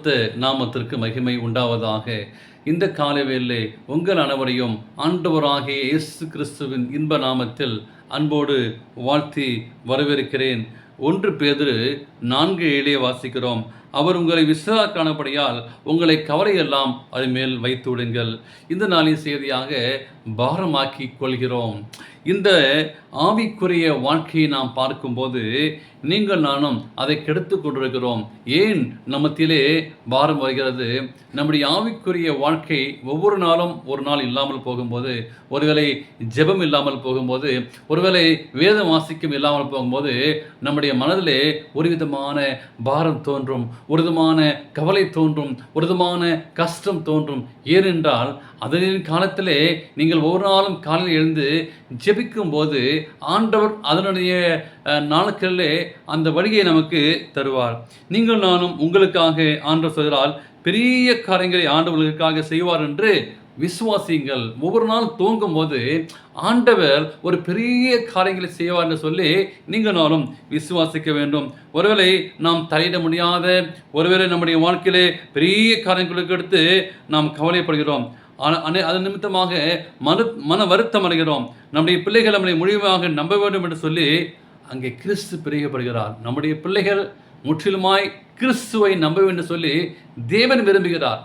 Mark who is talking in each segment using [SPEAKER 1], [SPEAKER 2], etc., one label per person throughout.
[SPEAKER 1] பரிசுத்த நாமத்திற்கு மகிமை உண்டாவதாக. இந்த காலவேளை உங்கள் அனைவரையும் ஆண்டவராகிய இயேசு கிறிஸ்துவின் இன்ப நாமத்தில் அன்போடு வாழ்த்தி வரவேற்கிறேன். 1 பேதுரு 4:7 வாசிக்கிறோம். அவர் உங்களை காணப்படியால் உங்களை கவலையெல்லாம் அது மேல் வைத்து விடுங்கள். இந்த நாளின் செய்தியாக பாரமாக்கி கொள்கிறோம். இந்த ஆவிக்குரிய வாழ்க்கையை நாம் பார்க்கும்போது நீங்கள் நானும் அதை கெடுத்து கொண்டிருக்கிறோம். ஏன் நம்மத்திலே பாரம் வருகிறது? நம்முடைய ஆவிக்குரிய வாழ்க்கை ஒவ்வொரு நாளும் ஒரு நாள் இல்லாமல் போகும்போது, ஒருவேளை ஜெபம் இல்லாமல் போகும்போது, ஒருவேளை வேதம் வாசிக்கும் இல்லாமல் போகும்போது நம்முடைய மனதிலே ஒரு விதமான பாரம் தோன்றும், ஒரு விதமான கவலை தோன்றும், ஒரு விதமான கஷ்டம் தோன்றும். ஏனென்றால் அதனின் காலத்திலே நீங்கள் ஒவ்வொரு நாளும் காலையில் எழுந்து ஜெபிக்கும் போது ஆண்டவர் அதனுடைய நாட்களிலே அந்த வழியை நமக்கு தருவார். நீங்கள் நானும் உங்களுக்காக ஆண்டவர் சொல்கிறால் பெரிய காரியங்களை ஆண்டவர்களுக்காக செய்வார் என்று விசுவாசியுங்கள். ஒவ்வொரு நாள் தூங்கும் போது ஆண்டவர் ஒரு பெரிய காரியங்களை செய்வார் என்று சொல்லி நீங்கள் நாளும் விசுவாசிக்க வேண்டும். ஒருவேளை நாம் தலையிட முடியாத, ஒருவேளை நம்முடைய வாழ்க்கையிலே பெரிய காரியங்களுக்கு எடுத்து நாம் கவலைப்படுகிறோம். அது நிமித்தமாக மன வருத்தம் அடைகிறோம். நம்முடைய பிள்ளைகள் நம்மளை முழுமையாக நம்ப வேண்டும் என்று சொல்லி அங்கே கிறிஸ்து பிரியப்படுகிறார். நம்முடைய பிள்ளைகள் முற்றிலுமாய் கிறிஸ்துவை நம்ப வேண்டும் சொல்லி தேவன் விரும்புகிறார்.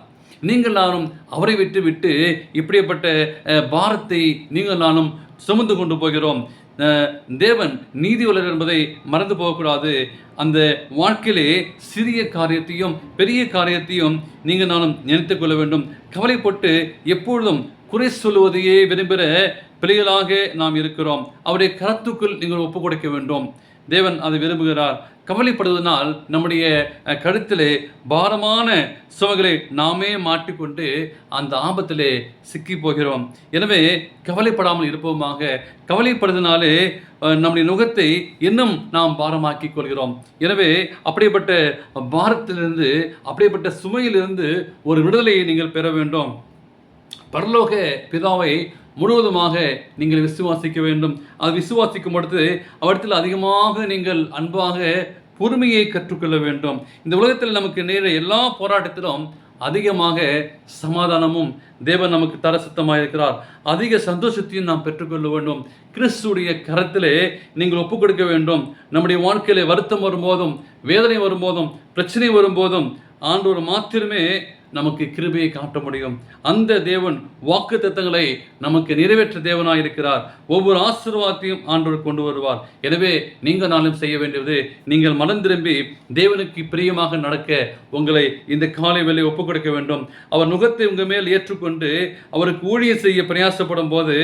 [SPEAKER 1] நீங்கள் நானும் அவரை விட்டு இப்படிப்பட்ட பாரத்தை நீங்கள் நானும் சுமந்து கொண்டு போகிறோம். தேவன் நீதி உள்ளவர் என்பதை மறந்து போகக்கூடாது. அந்த வாழ்க்கையிலே சிறிய காரியத்தையும் பெரிய காரியத்தையும் நீங்கள் நானும் நினைத்து கொள்ள வேண்டும். கவலைப்பட்டு எப்பொழுதும் குறை சொல்லுவதையே விரும்புகிற பிள்ளைகளாக நாம் இருக்கிறோம். அவருடைய கருத்துக்குள் நீங்கள் ஒப்பு கொடுக்க வேண்டும். தேவன் அதை விரும்புகிறார். கவலைப்படுவதனால் நம்முடைய கழுத்திலே பாரமான சுமைகளை நாமே மாட்டிக்கொண்டு அந்த ஆபத்திலே சிக்கி போகிறோம். எனவே கவலைப்படாமல் இருப்போமாக. கவலைப்படுவதனாலே நம்முடைய நுகத்தை இன்னும் நாம் பாரமாக்கி கொள்கிறோம். எனவே அப்படிப்பட்ட பாரத்திலிருந்து, அப்படிப்பட்ட சுமையிலிருந்து ஒரு விடுதலையை நீங்கள் பெற வேண்டும். பரலோக பிதாவை முழுவதுமாக நீங்கள் விசுவாசிக்க வேண்டும். அது விசுவாசிக்கும் பொழுது அவரிடத்தில் அதிகமாக நீங்கள் அன்பாக பொறுமையை கற்றுக்கொள்ள வேண்டும். இந்த உலகத்தில் நமக்கு நேர எல்லா போராட்டத்திலும் அதிகமாக சமாதானமும் தேவன் நமக்கு தர சுத்தமாக இருக்கிறார். அதிக சந்தோஷத்தையும் நாம் பெற்றுக்கொள்ள வேண்டும். கிறிஸ்துடைய கரத்திலே நீங்கள் ஒப்புக் கொடுக்க வேண்டும். நம்முடைய வாழ்க்கையிலே வருத்தம் வரும்போதும், வேதனை வரும்போதும், பிரச்சனை வரும்போதும் ஆண்டவர் மாத்திரமே நமக்கு கிருபையை காட்ட முடியும். அந்த தேவன் வாக்குத்தத்தங்களை நமக்கு நிறைவேற்ற தேவனாக இருக்கிறார். ஒவ்வொரு ஆசீர்வாதத்தையும் ஆண்டவர் கொண்டு வருவார். எனவே நீங்கள் நாளும் செய்ய வேண்டியது, நீங்கள் மனம் திரும்பி தேவனுக்கு பிரியமாக நடக்க உங்களை இந்த காலை வேளை ஒப்புக் கொடுக்க வேண்டும். அவர் நுகத்தை உங்கள் மேல் ஏற்றுக்கொண்டு அவருக்கு ஊழியம் செய்ய பிரயாசப்படும் போது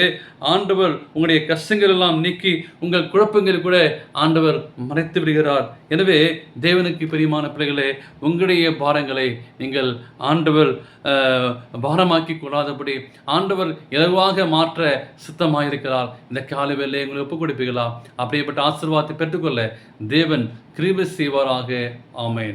[SPEAKER 1] ஆண்டவர் உங்களுடைய கஷ்டங்கள் எல்லாம் நீக்கி உங்கள் குழப்பங்கள் கூட ஆண்டவர் மறைத்து விடுகிறார். எனவே தேவனுக்கு பிரியமான பிள்ளைகளே, உங்களுடைய பாரங்களை நீங்கள் ஆண்டவர் பாரமாக்கி கொள்ளாதபடி ஆண்டவர் இலகுவாக மாற்ற சித்தமாயிருக்கிறார். இந்த காலை வேளையை உங்களை ஒப்புக் கொடுப்பீர்களா? அப்படிப்பட்ட ஆசீர்வாதத்தை பெற்றுக்கொள்ள தேவன் கிருபை செய்வாராக. ஆமென்.